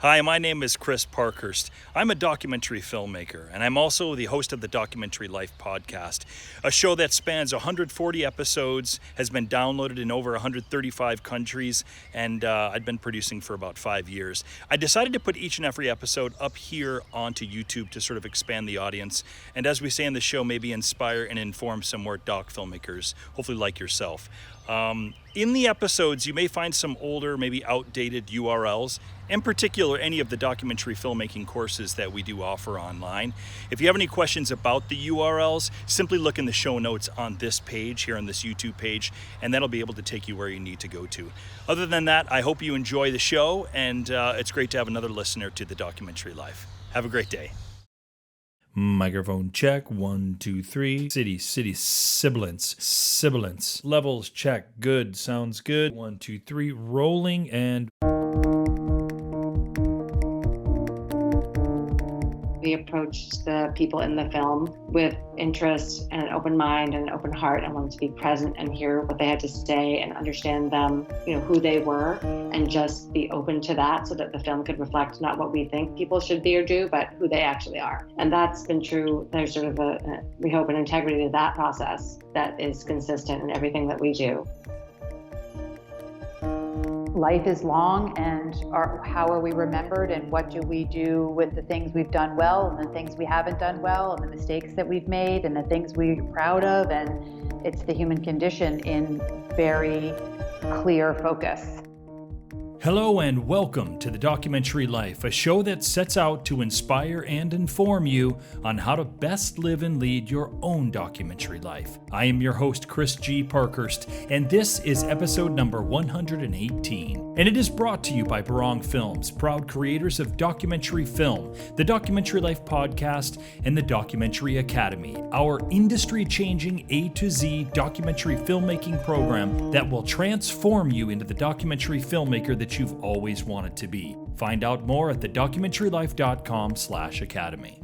Hi, my name is Chris Parkhurst. I'm a documentary filmmaker, and I'm also the host of the Documentary Life podcast, a show that spans 140 episodes, has been downloaded in over 135 countries, and I've been producing for about 5 years. I decided to put each and every episode up here onto YouTube to sort of expand the audience, and as we say in the show, maybe inspire and inform some more doc filmmakers, hopefully like yourself. In the episodes, you may find some older, maybe outdated URLs, in particular any of the documentary filmmaking courses that we do offer online. If you have any questions about the URLs, simply look in the show notes on this page, here on this YouTube page, and that'll be able to take you where you need to go to. Other than that, I hope you enjoy the show, and it's great to have another listener to the Documentary Life. Have a great day. Microphone check, 1, 2, 3. City, sibilance. Levels check, good, sounds good. 1, 2, 3, rolling and... We approached the people in the film with interest and an open mind and an open heart, and wanted to be present and hear what they had to say and understand them, who they were, and just be open to that so that the film could reflect not what we think people should be or do, but who they actually are. And that's been true. There's sort of we hope, an integrity to that process that is consistent in everything that we do. Life is long, and how are we remembered, and what do we do with the things we've done well and the things we haven't done well, and the mistakes that we've made and the things we're proud of, and it's the human condition in very clear focus. Hello and welcome to the Documentary Life, a show that sets out to inspire and inform you on how to best live and lead your own documentary life. I am your host, Chris G. Parkhurst, and this is episode number 118. And it is brought to you by Barong Films, proud creators of documentary film, the Documentary Life podcast, and the Documentary Academy, our industry-changing A to Z documentary filmmaking program that will transform you into the documentary filmmaker that you've always wanted to be. Find out more at thedocumentarylife.com/academy.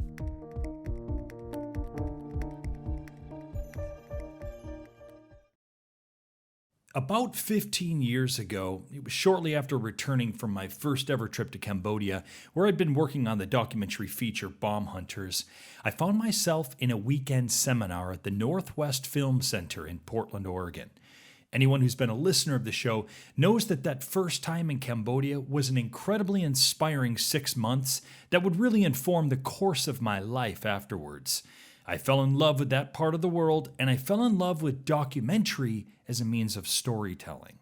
About 15 years ago, it was shortly after returning from my first ever trip to Cambodia, where I'd been working on the documentary feature Bomb Hunters, I found myself in a weekend seminar at the Northwest Film Center in Portland, Oregon. Anyone who's been a listener of the show knows that first time in Cambodia was an incredibly inspiring 6 months that would really inform the course of my life afterwards. I fell in love with that part of the world, and I fell in love with documentary as a means of storytelling.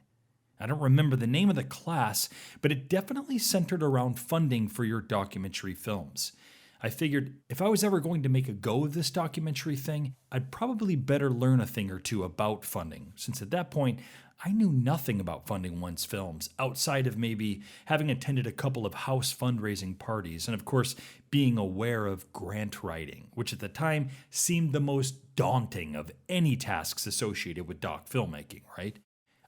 I don't remember the name of the class, but it definitely centered around funding for your documentary films. I figured if I was ever going to make a go of this documentary thing, I'd probably better learn a thing or two about funding, since at that point, I knew nothing about funding one's films, outside of maybe having attended a couple of house fundraising parties, and of course, being aware of grant writing, which at the time seemed the most daunting of any tasks associated with doc filmmaking, right?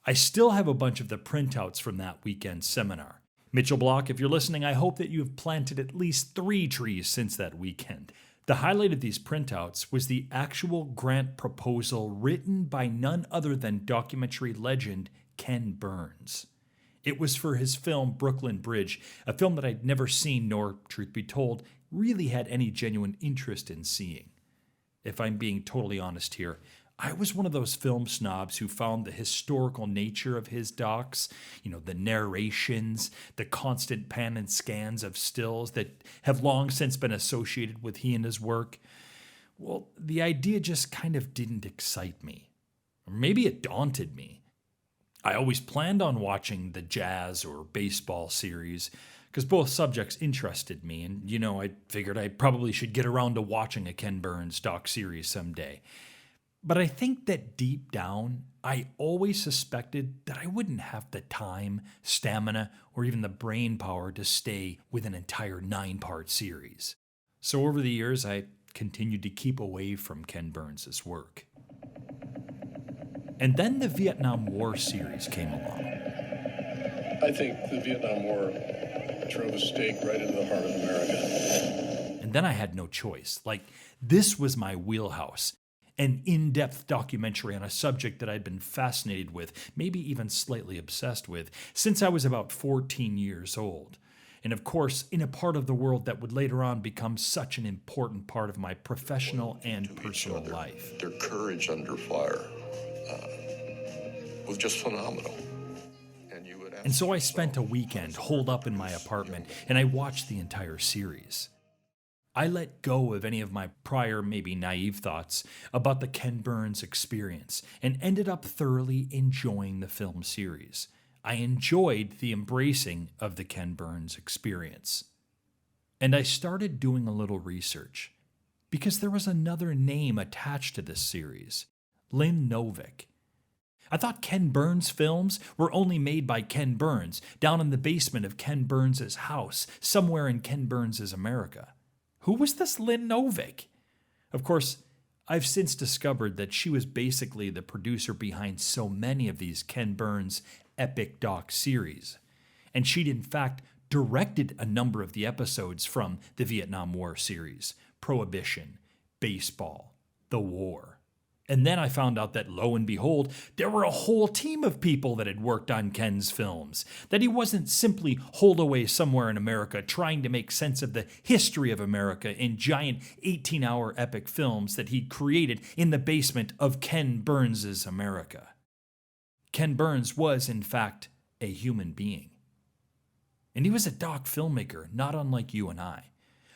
I still have a bunch of the printouts from that weekend seminar. Mitchell Block, if you're listening, I hope that you have planted at least 3 trees since that weekend. The highlight of these printouts was the actual grant proposal written by none other than documentary legend Ken Burns. It was for his film Brooklyn Bridge, a film that I'd never seen nor, truth be told, really had any genuine interest in seeing. If I'm being totally honest here, I was one of those film snobs who found the historical nature of his docs, the narrations, the constant pan and scans of stills that have long since been associated with he and his work. Well, the idea just kind of didn't excite me. Or maybe it daunted me. I always planned on watching the jazz or baseball series, because both subjects interested me, and, I figured I probably should get around to watching a Ken Burns doc series someday. But I think that deep down, I always suspected that I wouldn't have the time, stamina, or even the brain power to stay with an entire 9-part series. So over the years, I continued to keep away from Ken Burns' work. And then the Vietnam War series came along. I think the Vietnam War drove a stake right into the heart of America. And then I had no choice. This was my wheelhouse. An in-depth documentary on a subject that I'd been fascinated with, maybe even slightly obsessed with, since I was about 14 years old. And of course, in a part of the world that would later on become such an important part of my professional and personal life. Their courage under fire was just phenomenal. And so I spent a weekend holed up in my apartment, and I watched the entire series. I let go of any of my prior, maybe naive thoughts about the Ken Burns experience and ended up thoroughly enjoying the film series. I enjoyed the embracing of the Ken Burns experience. And I started doing a little research because there was another name attached to this series, Lynn Novick. I thought Ken Burns films were only made by Ken Burns down in the basement of Ken Burns' house, somewhere in Ken Burns' America. Who was this Lynn Novick? Of course, I've since discovered that she was basically the producer behind so many of these Ken Burns epic doc series. And she'd in fact directed a number of the episodes from the Vietnam War series, Prohibition, Baseball, The War. And then I found out that, lo and behold, there were a whole team of people that had worked on Ken's films, that he wasn't simply holed away somewhere in America trying to make sense of the history of America in giant 18-hour epic films that he'd created in the basement of Ken Burns' America. Ken Burns was, in fact, a human being. And he was a doc filmmaker, not unlike you and I,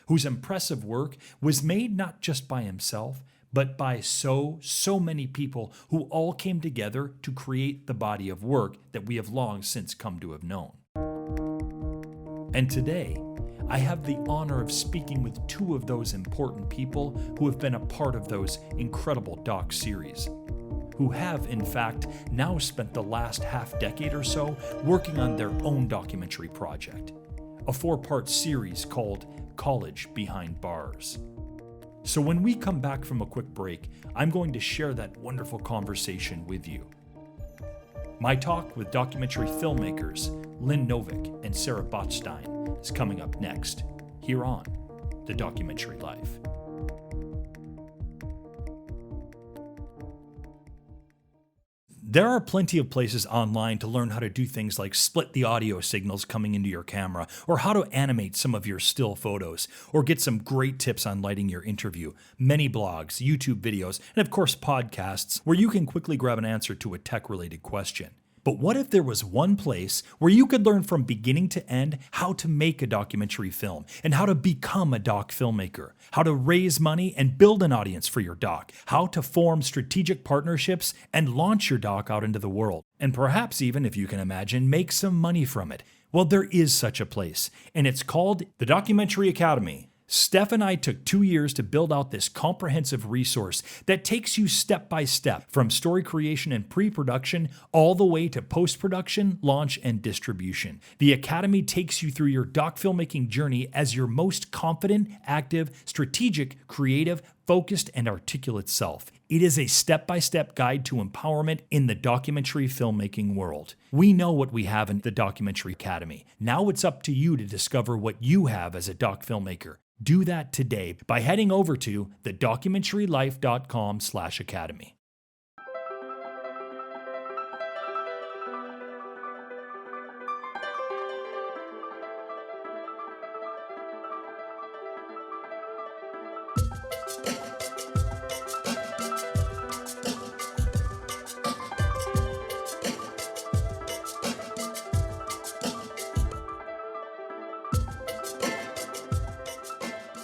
whose impressive work was made not just by himself, but by so many people who all came together to create the body of work that we have long since come to have known. And today, I have the honor of speaking with two of those important people who have been a part of those incredible doc series, who have, in fact, now spent the last half-decade or so working on their own documentary project, a 4-part series called College Behind Bars. So when we come back from a quick break, I'm going to share that wonderful conversation with you. My talk with documentary filmmakers Lynn Novick and Sarah Botstein is coming up next, here on The Documentary Life. There are plenty of places online to learn how to do things like split the audio signals coming into your camera, or how to animate some of your still photos, or get some great tips on lighting your interview, many blogs, YouTube videos, and of course podcasts where you can quickly grab an answer to a tech-related question. But what if there was one place where you could learn from beginning to end how to make a documentary film and how to become a doc filmmaker, how to raise money and build an audience for your doc, how to form strategic partnerships and launch your doc out into the world, and perhaps even, if you can imagine, make some money from it? Well, there is such a place, and it's called the Documentary Academy. Steph and I took 2 years to build out this comprehensive resource that takes you step by step from story creation and pre-production all the way to post-production, launch, and distribution. The Academy takes you through your doc filmmaking journey as your most confident, active, strategic, creative, focused, and articulate self. It is a step-by-step guide to empowerment in the documentary filmmaking world. We know what we have in the Documentary Academy. Now it's up to you to discover what you have as a doc filmmaker. Do that today by heading over to thedocumentarylife.com/academy.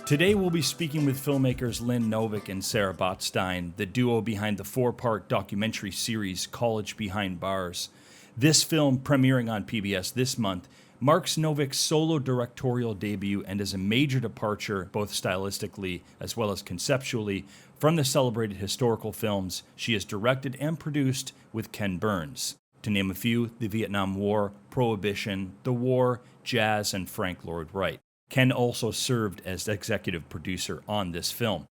Today we'll be speaking with filmmakers Lynn Novick and Sarah Botstein, the duo behind the 4-part documentary series College Behind Bars. This film, premiering on PBS this month, marks Novick's solo directorial debut and is a major departure, both stylistically as well as conceptually, from the celebrated historical films she has directed and produced with Ken Burns. To name a few, the Vietnam War, Prohibition, The War, Jazz, and Frank Lloyd Wright. Ken also served as executive producer on this film.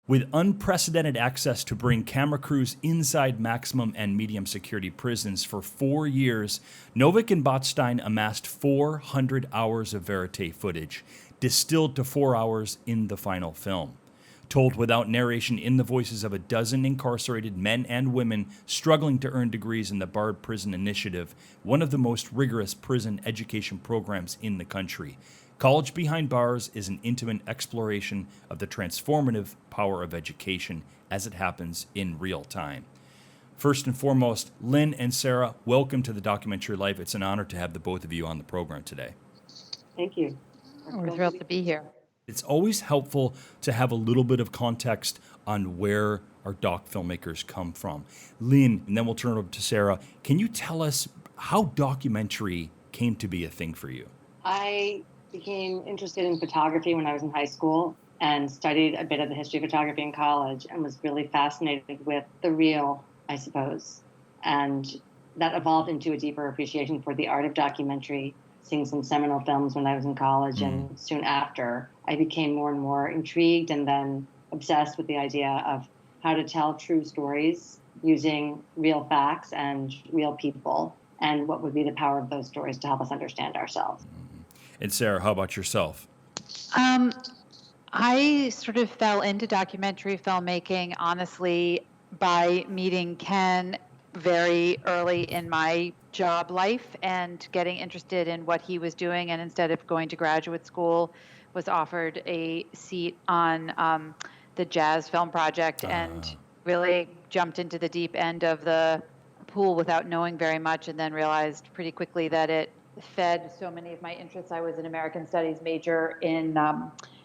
With unprecedented access to bring camera crews inside maximum and medium security prisons for 4 years, Novick and Botstein amassed 400 hours of verite footage, distilled to 4 hours in the final film. told without narration in the voices of a dozen incarcerated men and women struggling to earn degrees in the Barred Prison Initiative, one of the most rigorous prison education programs in the country. College Behind Bars is an intimate exploration of the transformative power of education as it happens in real time. First and foremost, Lynn and Sarah, welcome to the Documentary Life. It's an honor to have the both of you on the program today. Thank you. We're thrilled to be here. It's always helpful to have a little bit of context on where our doc filmmakers come from. Lynn, and then we'll turn it over to Sarah. Can you tell us how documentary came to be a thing for you? I became interested in photography when I was in high school and studied a bit of the history of photography in college and was really fascinated with the real, I suppose. And that evolved into a deeper appreciation for the art of documentary, seeing some seminal films when I was in college. And soon after, I became more and more intrigued and then obsessed with the idea of how to tell true stories using real facts and real people, and what would be the power of those stories to help us understand ourselves. And Sarah, how about yourself? I sort of fell into documentary filmmaking, honestly, by meeting Ken very early in my job life and getting interested in what he was doing. And instead of going to graduate school, was offered a seat on the Jazz Film Project and really jumped into the deep end of the pool without knowing very much, and then realized pretty quickly that it fed so many of my interests. I was an American Studies major in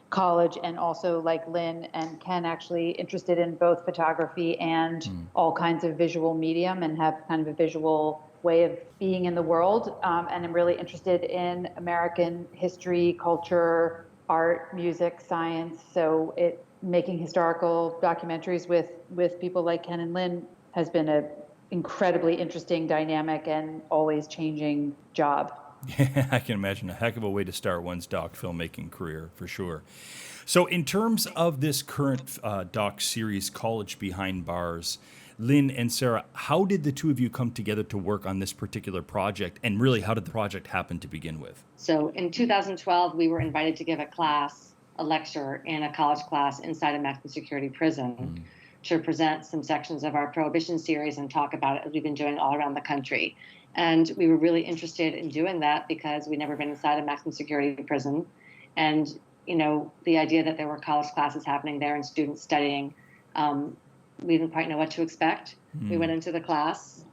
college, and also, like Lynn and Ken, actually interested in both photography and all kinds of visual medium, and have kind of a visual way of being in the world. And I'm really interested in American history, culture, art, music, science. So making historical documentaries with people like Ken and Lynn has been a incredibly interesting, dynamic, and always changing job. Yeah, I can imagine a heck of a way to start one's doc filmmaking career, for sure. So in terms of this current doc series, College Behind Bars, Lynn and Sarah, how did the two of you come together to work on this particular project? And really, how did the project happen to begin with? So in 2012, we were invited to give a lecture in a college class inside a maximum security prison to present some sections of our Prohibition series and talk about it, as we've been doing all around the country. And we were really interested in doing that because we'd never been inside a maximum security prison. And, the idea that there were college classes happening there and students studying, we didn't quite know what to expect. We went into the class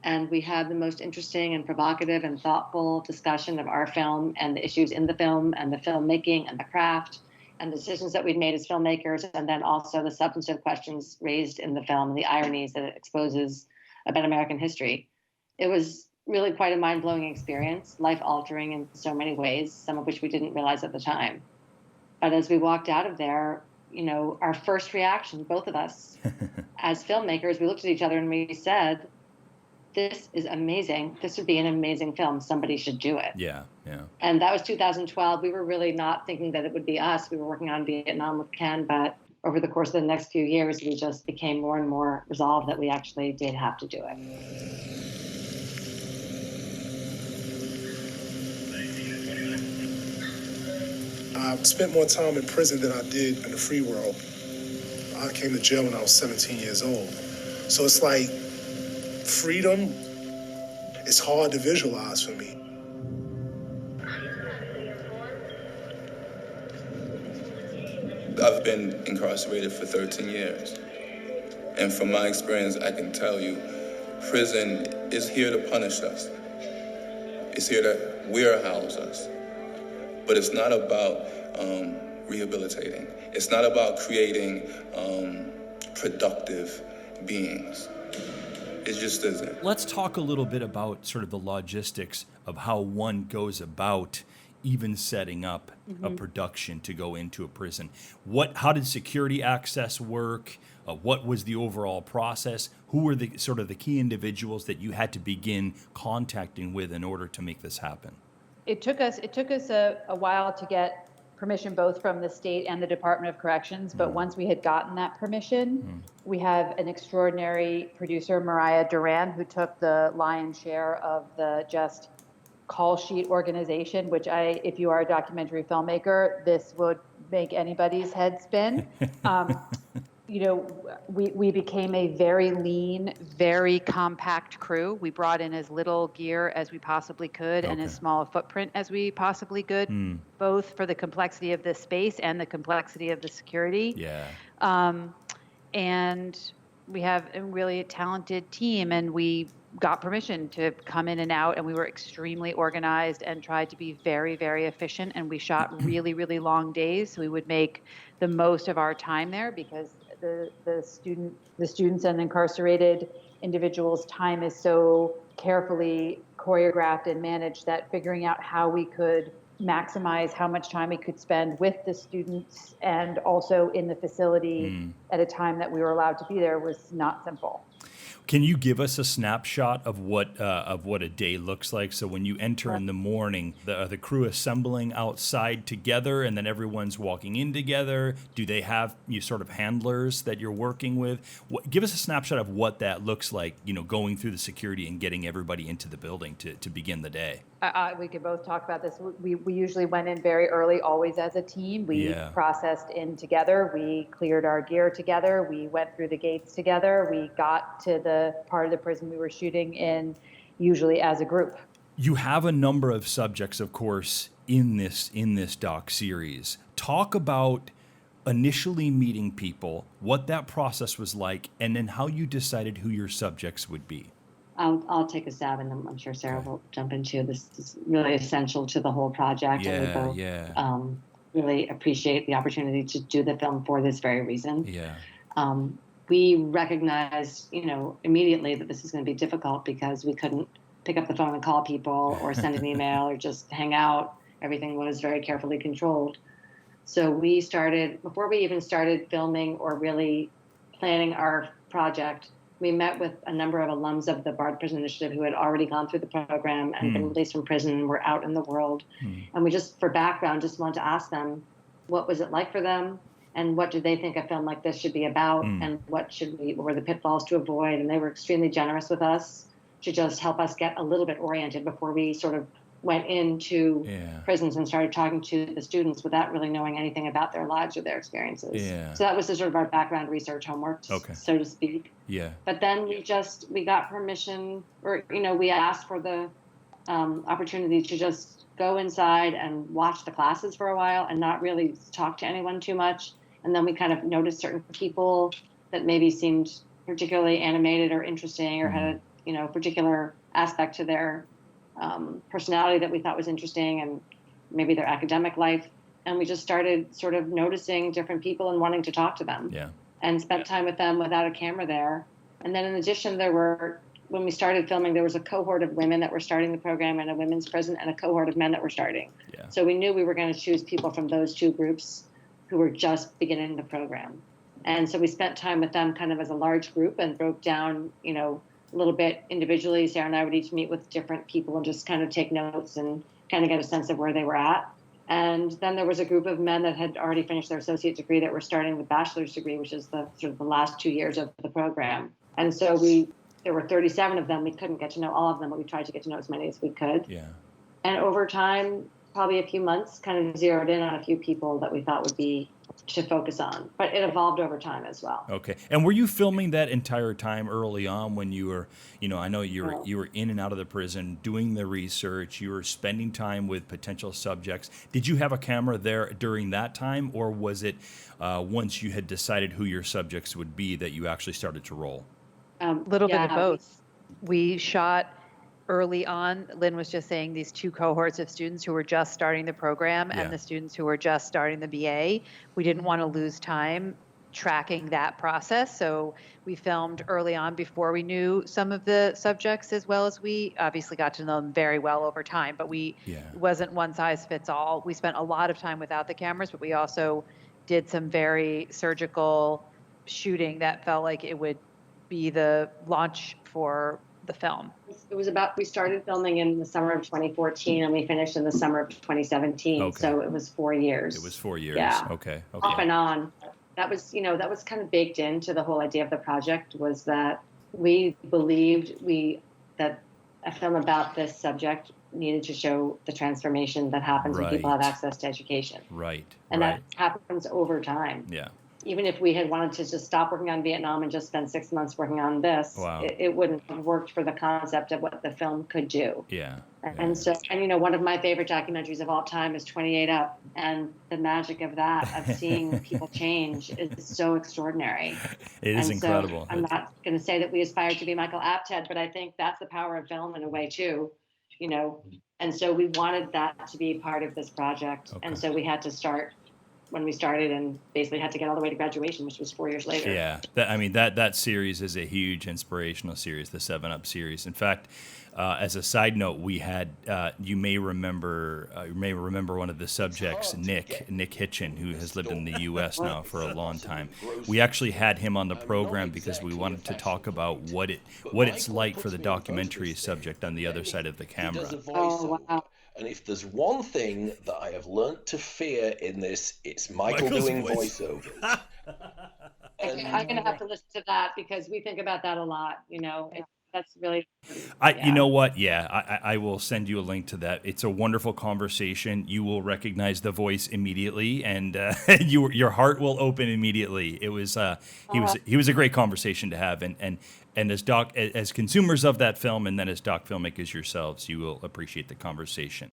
and we had the most interesting and provocative and thoughtful discussion of our film and the issues in the film and the filmmaking and the craft and the decisions that we'd made as filmmakers, and then also the substantive questions raised in the film and the ironies that it exposes about American history. It was really quite a mind-blowing experience, life-altering in so many ways, some of which we didn't realize at the time. But as we walked out of there, our first reaction, both of us, as filmmakers, we looked at each other and we said, this is amazing. This would be an amazing film. Somebody should do it. Yeah. And that was 2012. We were really not thinking that it would be us. We were working on Vietnam with Ken, but over the course of the next few years, we just became more and more resolved that we actually did have to do it. I've spent more time in prison than I did in the free world. I came to jail when I was 17 years old. So it's like freedom, it's hard to visualize for me. I've been incarcerated for 13 years. And from my experience, I can tell you, prison is here to punish us. It's here to warehouse us. But it's not about rehabilitating. It's not about creating productive beings. It just isn't. Let's talk a little bit about sort of the logistics of how one goes about even setting up a production to go into a prison. How did security access work? What was the overall process? Who were the sort of the key individuals that you had to begin contacting with in order to make this happen? It took us a while to get permission both from the state and the Department of Corrections, but once we had gotten that permission, we have an extraordinary producer, Mariah Duran, who took the lion's share of the just call sheet organization, which if you are a documentary filmmaker, this would make anybody's head spin. We became a very lean, very compact crew. We brought in as little gear as we possibly could and as small a footprint as we possibly could, both for the complexity of the space and the complexity of the security. Yeah. And we have a really talented team, and we got permission to come in and out, and we were extremely organized and tried to be very, very efficient. And we shot really, really long days. So we would make the most of our time there, because the students and incarcerated individuals' time is so carefully choreographed and managed that figuring out how we could maximize how much time we could spend with the students and also in the facility at a time that we were allowed to be there was not simple. Can you give us a snapshot of what a day looks like? So when you enter in the morning, the crew assembling outside together, and then everyone's walking in together. Do they have you sort of handlers that you're working with? Give us a snapshot of what that looks like. Going through the security and getting everybody into the building to begin the day. We could both talk about this. We usually went in very early, always as a team. We processed in together. We cleared our gear together. We went through the gates together. We got to the part of the prison we were shooting in, usually as a group. You have a number of subjects, of course, in this doc series. Talk about initially meeting people, what that process was like, and then how you decided who your subjects would be. I'll take a stab, and I'm sure Sarah will jump into this. Is really essential to the whole project, and we both really appreciate the opportunity to do the film for this very reason. We recognized, immediately that this is going to be difficult because we couldn't pick up the phone and call people or send an email or just hang out. Everything was very carefully controlled. So we started, before we even started filming or really planning our project, we met with a number of alums of the Barred Prison Initiative who had already gone through the program and been released from prison and were out in the world. And we just, for background, just wanted to ask them, what was it like for them? And what did they think a film like this should be about? And what were the pitfalls to avoid? And they were extremely generous with us to just help us get a little bit oriented before we sort of went into prisons and started talking to the students without really knowing anything about their lives or their experiences. So that was the sort of our background research homework, so to speak. But then we got permission, or, we asked for the opportunity to just go inside and watch the classes for a while and not really talk to anyone too much. And then we kind of noticed certain people that maybe seemed particularly animated or interesting or had a particular aspect to their personality that we thought was interesting, and maybe their academic life. And we just started sort of noticing different people and wanting to talk to them and spent time with them without a camera there. And then in addition, when we started filming, there was a cohort of women that were starting the program in a women's prison and a cohort of men that were starting. So we knew we were going to choose people from those two groups who were just beginning the program. And so we spent time with them kind of as a large group and broke down, a little bit individually. Sarah and I would each meet with different people and just kind of take notes and kind of get a sense of where they were at. And then there was a group of men that had already finished their associate degree that were starting the bachelor's degree, which is the sort of the last 2 years of the program. And so there were 37 of them. We couldn't get to know all of them, but we tried to get to know as many as we could. And over time, probably a few months, kind of zeroed in on a few people that we thought would be to focus on, but it evolved over time as well. Okay. And were you filming that entire time early on when you were, I know you were in and out of the prison doing the research, you were spending time with potential subjects. Did you have a camera there during that time, or was it once you had decided who your subjects would be that you actually started to roll? A little bit of both. We shot early on. Lynn was just saying these two cohorts of students who were just starting the program and the students who were just starting the BA. We didn't want to lose time tracking that process. So we filmed early on before we knew some of the subjects, as well as we obviously got to know them very well over time, but it wasn't one size fits all. We spent a lot of time without the cameras, but we also did some very surgical shooting that felt like it would be the launch for the film. We started filming in the summer of 2014 and we finished in the summer of 2017. So it was 4 years. It was 4 years. Yeah. Okay. Off and on. That was kind of baked into the whole idea of the project, was that we believed that a film about this subject needed to show the transformation that happens when people have Right. access to education. Right. And Right. that happens over time. Yeah. Even if we had wanted to just stop working on Vietnam and just spend 6 months working on this, Wow. it wouldn't have worked for the concept of what the film could do. Yeah. And so, and one of my favorite documentaries of all time is 28 Up. And the magic of that, of seeing people change, is so extraordinary. It is And incredible. so I'm not going to say that we aspire to be Michael Apted, but I think that's the power of film in a way too, you know. And so we wanted that to be part of this project. Okay. And so we had to start when we started and basically had to get all the way to graduation, which was 4 years later. Yeah, that series is a huge inspirational series, the 7 Up series. In fact, as a side note, we had you may remember one of the subjects, Nick Hitchen, who has lived in the U.S. now for a long time. We actually had him on the program because we wanted to talk about what it's like for the documentary subject on the other side of the camera. Oh, wow. And if there's one thing that I have learnt to fear in this, it's Michael Michael's doing voice. voiceovers. Okay, I'm going to have to listen to that because we think about that a lot, That's really, You know what? Yeah, I will send you a link to that. It's a wonderful conversation. You will recognize the voice immediately, and your heart will open immediately. It was he was a great conversation to have, and as consumers of that film, and then as doc filmmakers yourselves, you will appreciate the conversation.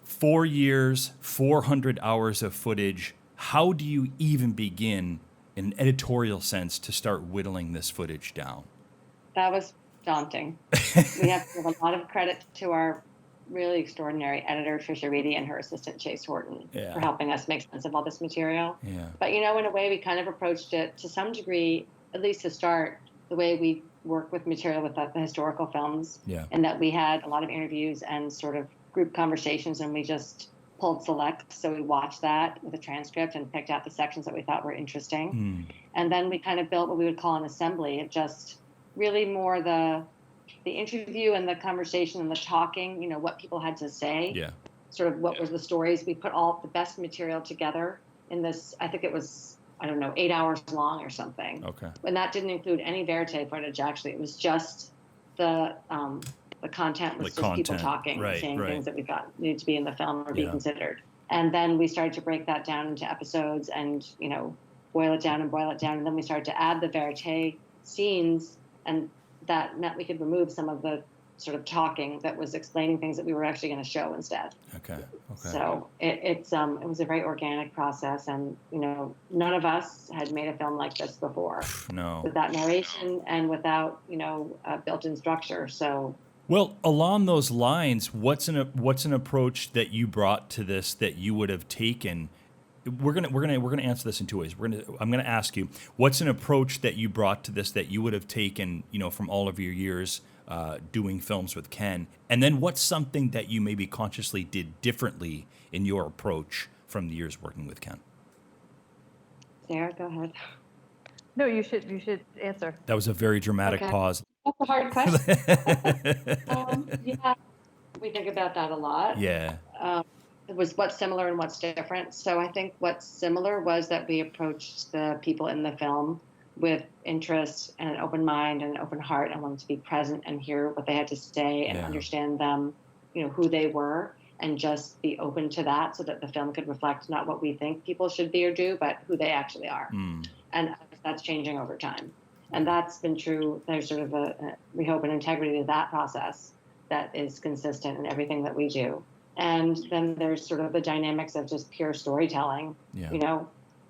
4 years, 400 hours of footage. How do you even begin, in an editorial sense, to start whittling this footage down? that was daunting. We have to give a lot of credit to our really extraordinary editor, Trisha Reedy, and her assistant, Chase Horton, Yeah. for helping us make sense of all this material. Yeah. But, in a way, we kind of approached it to some degree, at least to start, the way we work with material with the historical films. Yeah. And that we had a lot of interviews and sort of group conversations, and we just pulled selects. So we watched that with a transcript and picked out the sections that we thought were interesting. And then we kind of built what we would call an assembly of just really more the interview and the conversation and the talking, what people had to say. Yeah. Sort of what was the stories. We put all the best material together in this, I think it was, 8 hours long or something. Okay. And that didn't include any verite footage, actually. It was just the content was The just people content, talking, right, saying right. things that we thought needed to be in the film or be Yeah. considered. And then we started to break that down into episodes and, boil it down. And then we started to add the verite scenes, and that meant we could remove some of the sort of talking that was explaining things that we were actually going to show instead. Okay. So it was a very organic process, and none of us had made a film like this before, No. without narration and without a built-in structure. So Well, along those lines, what's an approach that you brought to this that you would have taken? We're gonna answer this in two ways. I'm gonna ask you, what's an approach that you brought to this that you would have taken, from all of your years doing films with Ken, and then what's something that you maybe consciously did differently in your approach from the years working with Ken? Sarah, go ahead. No, you should answer. That was a very dramatic Okay. pause. That's a hard question. Yeah, we think about that a lot. Yeah. It was what's similar and what's different. So I think what's similar was that we approached the people in the film with interest and an open mind and an open heart, and wanted to be present and hear what they had to say and Yeah. understand them, who they were, and just be open to that so that the film could reflect not what we think people should be or do, but who they actually are. And that's changing over time. And that's been true. There's sort of we hope, an integrity to that process that is consistent in everything that we do. And then there's sort of the dynamics of just pure storytelling. Yeah.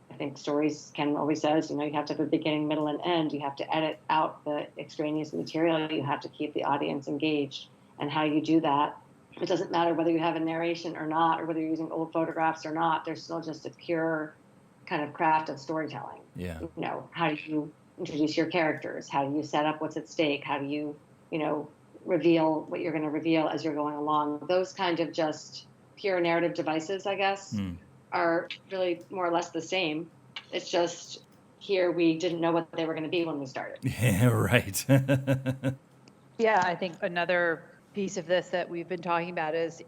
I think stories, Ken always says, you have to have a beginning, middle, and end. You have to edit out the extraneous material. You have to keep the audience engaged. And how you do that, it doesn't matter whether you have a narration or not, or whether you're using old photographs or not. There's still just a pure kind of craft of storytelling. Yeah. How do you introduce your characters? How do you set up what's at stake? How do you, reveal what you're going to reveal as you're going along? Those kind of just pure narrative devices, I guess, are really more or less the same. It's just here we didn't know what they were going to be when we started. Yeah, right. Yeah, I think another piece of this that we've been talking about is,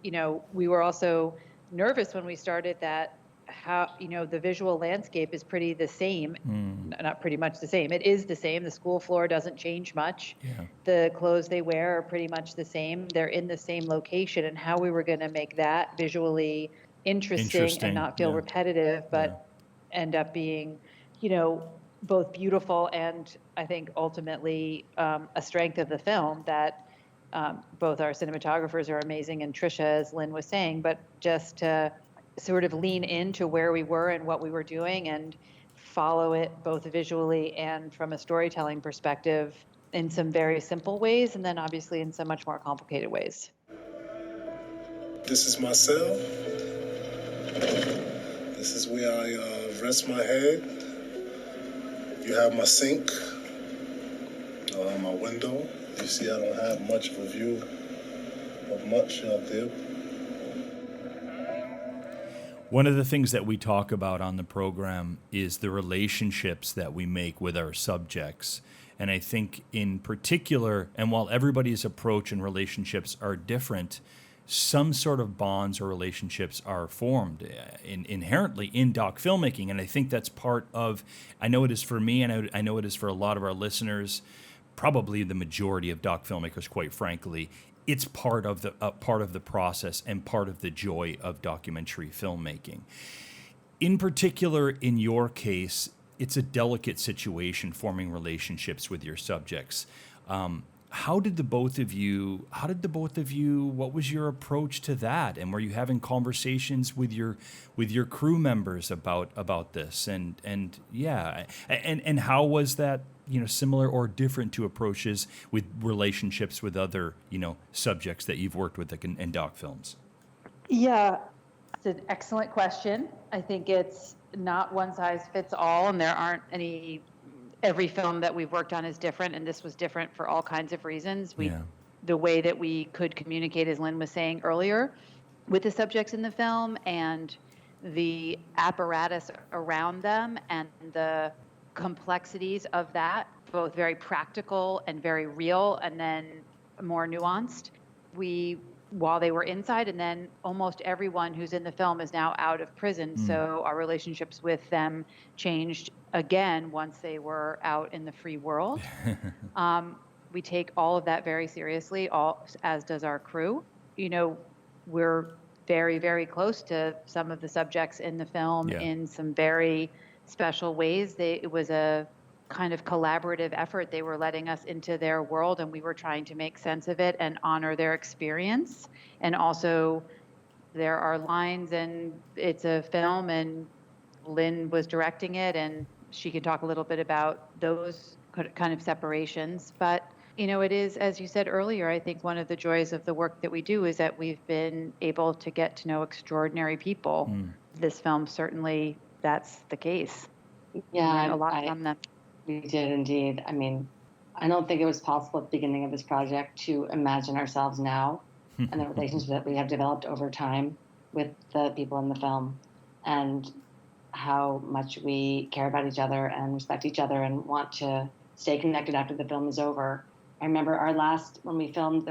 we were also nervous when we started that how, the visual landscape is pretty the same. Not pretty much the same. It is the same. The school floor doesn't change much. Yeah. The clothes they wear are pretty much the same. They're in the same location, and how we were going to make that visually interesting and not feel repetitive, but end up being, both beautiful and I think ultimately a strength of the film that both our cinematographers are amazing and Trisha, as Lynn was saying, but just to sort of lean into where we were and what we were doing and follow it both visually and from a storytelling perspective in some very simple ways, and then obviously in some much more complicated ways. This is my cell. This is where I rest my head. You have my sink, my window. You see I don't have much of a view of much out there. One of the things that we talk about on the program is the relationships that we make with our subjects. And I think in particular, and while everybody's approach and relationships are different, some sort of bonds or relationships are formed inherently in doc filmmaking. And I think that's part of, I know it is for me, and I know it is for a lot of our listeners, probably the majority of doc filmmakers, quite frankly. It's part of the process and part of the joy of documentary filmmaking. In particular, in your case, it's a delicate situation forming relationships with your subjects. How did the both of you, what was your approach to that? And were you having conversations with your crew members about this? And how was that, similar or different to approaches with relationships with other, subjects that you've worked with in doc films? Yeah, it's an excellent question. I think it's not one size fits all, and there aren't any. Every film that we've worked on is different, and this was different for all kinds of reasons. The way that we could communicate, as Lynn was saying earlier, with the subjects in the film and the apparatus around them and the complexities of that, both very practical and very real, and then more nuanced. While they were inside, and then almost everyone who's in the film is now out of prison. So our relationships with them changed again once they were out in the free world. We take all of that very seriously, as does our crew. We're very, very close to some of the subjects in the film in some very special ways. It was a kind of collaborative effort. They were letting us into their world, and we were trying to make sense of it and honor their experience. And also, there are lines, and it's a film, and Lynn was directing it, and she can talk a little bit about those kind of separations. But, it is, as you said earlier, I think one of the joys of the work that we do is that we've been able to get to know extraordinary people. This film, certainly, that's the case. Yeah, a lot from them. We did indeed. I mean, I don't think it was possible at the beginning of this project to imagine ourselves now and the relationships that we have developed over time with the people in the film, and how much we care about each other and respect each other and want to stay connected after the film is over. I remember when we filmed,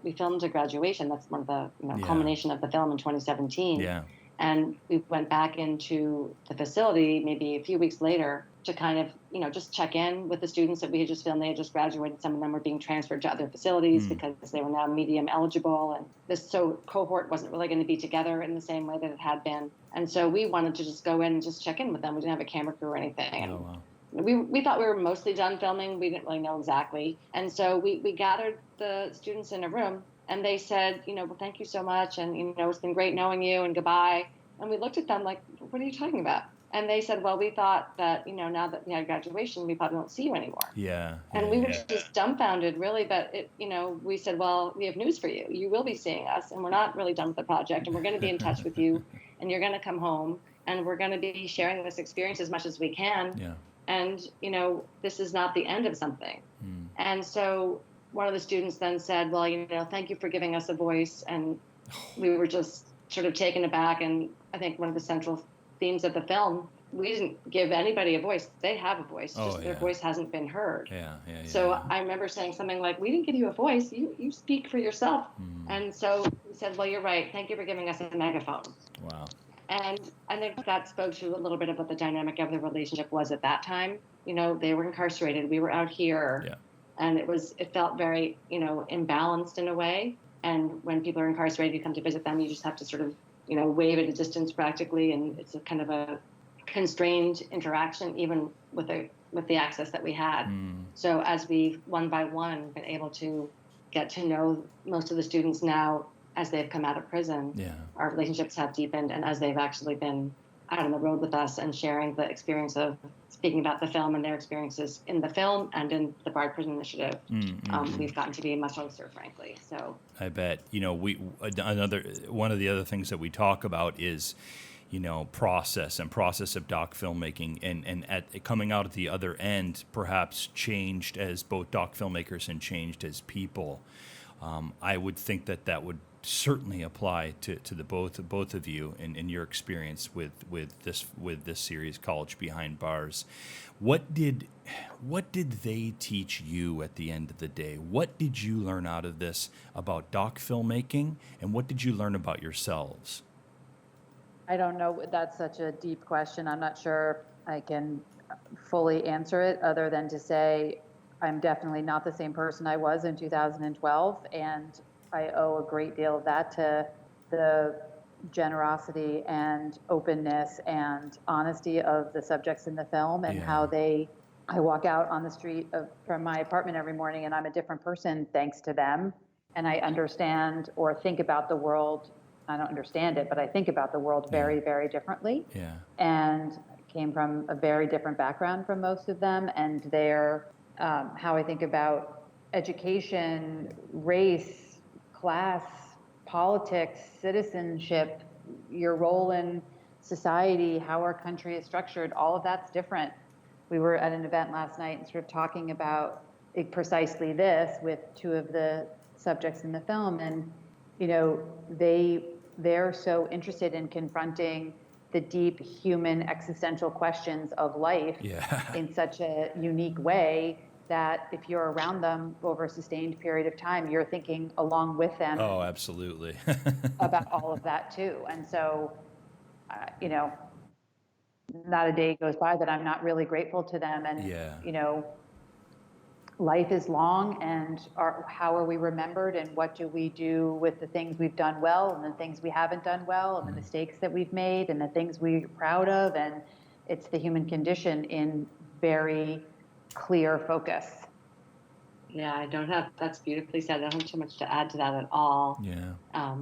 we filmed a graduation. That's one of the culmination of the film in 2017. Yeah. And we went back into the facility maybe a few weeks later to kind of, just check in with the students that we had just filmed. They had just graduated. Some of them were being transferred to other facilities because they were now medium eligible. And this cohort wasn't really going to be together in the same way that it had been. And so we wanted to just go in and just check in with them. We didn't have a camera crew or anything. Oh, wow. We thought we were mostly done filming. We didn't really know exactly. And so we gathered the students in a room, and they said, well, thank you so much. And, it's been great knowing you, and goodbye. And we looked at them like, what are you talking about? And they said, well, we thought that, now that we had graduation, we probably won't see you anymore. Yeah. And we were just dumbfounded, really. But, we said, well, we have news for you. You will be seeing us, and we're not really done with the project, and we're going to be in touch with you, and you're going to come home, and we're going to be sharing this experience as much as we can. Yeah. And, this is not the end of something. And so one of the students then said, well, thank you for giving us a voice. And we were just sort of taken aback. And I think one of the central themes of the film, we didn't give anybody a voice. They have a voice, just their voice hasn't been heard. So I remember saying something like, we didn't give you a voice. You speak for yourself. And so we said, well, you're right. Thank you for giving us a megaphone. Wow. And I think that spoke to a little bit of what the dynamic of the relationship was at that time. They were incarcerated, we were out here, Yeah. and it felt very, imbalanced in a way. And when people are incarcerated, you come to visit them, you just have to sort of, wave at a distance practically, and it's a kind of a constrained interaction, even with the access that we had. So as we've one by one been able to get to know most of the students now as they've come out of prison, Yeah. our relationships have deepened, and as they've actually been out on the road with us and sharing the experience of speaking about the film and their experiences in the film and in the Bard Prison Initiative, we've gotten to be much closer, frankly. So I bet. One of the other things that we talk about is, process of doc filmmaking, and at coming out at the other end, perhaps changed as both doc filmmakers and changed as people. I would think that would certainly apply to the both of you in your experience with this series, College Behind Bars. What did they teach you at the end of the day? What did you learn out of this about doc filmmaking, and what did you learn about yourselves? I don't know. That's such a deep question. I'm not sure I can fully answer it, other than to say I'm definitely not the same person I was in 2012, and I owe a great deal of that to the generosity and openness and honesty of the subjects in the film, and how I walk out on the street from my apartment every morning and I'm a different person thanks to them. And I understand or think about the world. I don't understand it, but I think about the world very, very differently. Yeah. And came from a very different background from most of them. And how I think about education, race, class, politics, citizenship, your role in society, how our country is structured, all of that's different. We were at an event last night and sort of talking about precisely this with two of the subjects in the film. And, they're so interested in confronting the deep human existential questions of life in such a unique way that if you're around them over a sustained period of time, you're thinking along with them. Oh, absolutely. about all of that too. And so, not a day goes by that I'm not really grateful to them. And, life is long, and how are we remembered, and what do we do with the things we've done well and the things we haven't done well, and the mistakes that we've made and the things we're proud of. And it's the human condition in very clear focus. Yeah, that's beautifully said. I don't have too much to add to that at all. Yeah.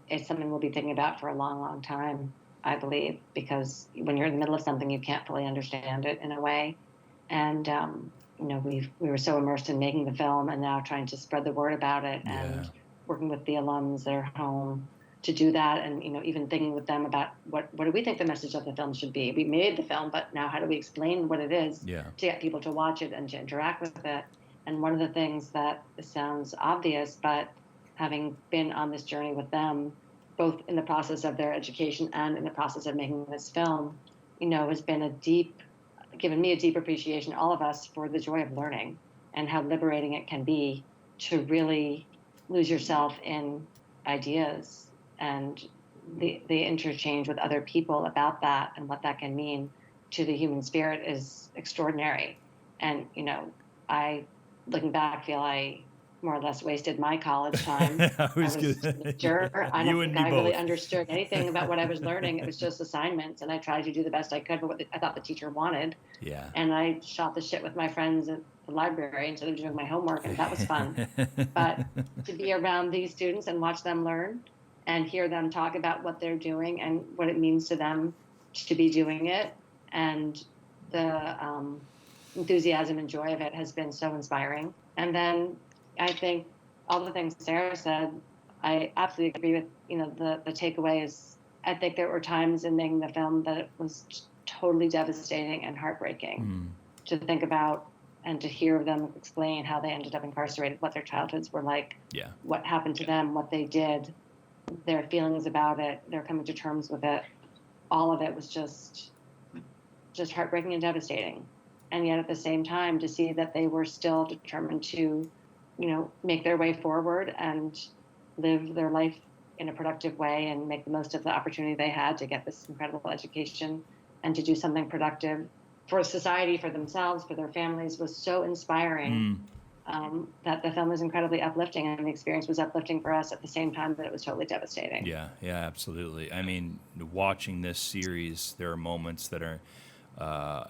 It's something we'll be thinking about for a long, long time, I believe, because when you're in the middle of something, you can't fully understand it in a way. And, we were so immersed in making the film, and now trying to spread the word about it, and working with the alums that are home to do that. And, even thinking with them about what do we think the message of the film should be? We made the film, but now how do we explain what it is to get people to watch it and to interact with it? And one of the things that sounds obvious, but having been on this journey with them, both in the process of their education and in the process of making this film, has been given me a deep appreciation, all of us, for the joy of learning and how liberating it can be to really lose yourself in ideas and the interchange with other people about that and what that can mean to the human spirit is extraordinary. And, I, looking back, feel I more or less wasted my college time. I was sure. I don't think I really understood anything about what I was learning. It was just assignments, and I tried to do the best I could for what I thought the teacher wanted. Yeah. And I shot the shit with my friends at the library instead of doing my homework, and that was fun. But to be around these students and watch them learn and hear them talk about what they're doing and what it means to them to be doing it, and the enthusiasm and joy of it has been so inspiring. And then I think all the things Sarah said, I absolutely agree with. The takeaway is, I think there were times in making the film that it was totally devastating and heartbreaking to think about and to hear them explain how they ended up incarcerated, what their childhoods were like, what happened to them, what they did, their feelings about it, their coming to terms with it. All of it was just heartbreaking and devastating. And yet at the same time, to see that they were still determined to, make their way forward and live their life in a productive way and make the most of the opportunity they had to get this incredible education and to do something productive for society, for themselves, for their families, was so inspiring. That the film was incredibly uplifting, and the experience was uplifting for us at the same time that it was totally devastating. Yeah, absolutely. I mean, watching this series, there are moments that are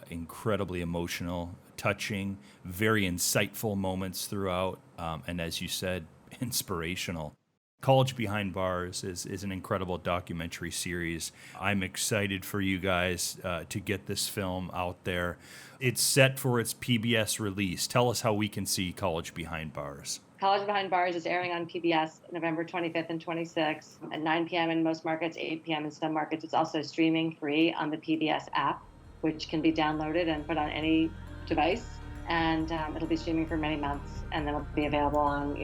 incredibly emotional, touching, very insightful moments throughout, and as you said, inspirational. College Behind Bars is an incredible documentary series. I'm excited for you guys to get this film out there. It's set for its PBS release. Tell us how we can see College Behind Bars. College Behind Bars is airing on PBS November 25th and 26th at 9 p.m. in most markets, 8 p.m. in some markets. It's also streaming free on the PBS app, which can be downloaded and put on any device. And it'll be streaming for many months, and then it'll be available on,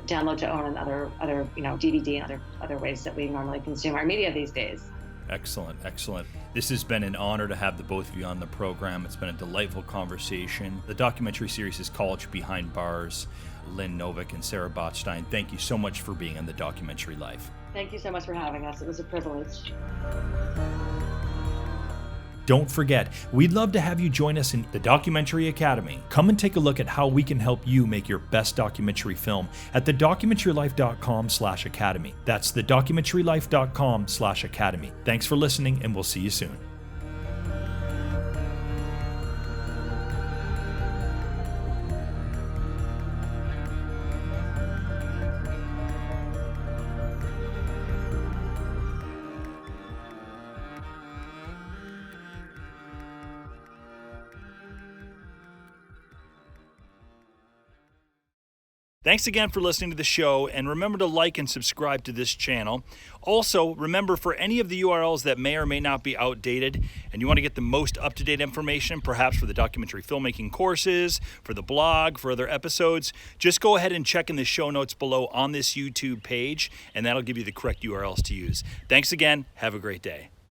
download to own and other DVD and other ways that we normally consume our media these days. Excellent. This has been an honor to have the both of you on the program. It's been a delightful conversation. The documentary series is College Behind Bars. Lynn, Novick, and Sarah Botstein, thank you so much for being on The Documentary Life. Thank you so much for having us. It was a privilege. Don't forget, we'd love to have you join us in the Documentary Academy. Come and take a look at how we can help you make your best documentary film at thedocumentarylife.com/academy. That's thedocumentarylife.com/academy. Thanks for listening, and we'll see you soon. Thanks again for listening to the show, and remember to like and subscribe to this channel. Also, remember, for any of the URLs that may or may not be outdated and you want to get the most up-to-date information, perhaps for the documentary filmmaking courses, for the blog, for other episodes, just go ahead and check in the show notes below on this YouTube page, and that'll give you the correct URLs to use. Thanks again. Have a great day.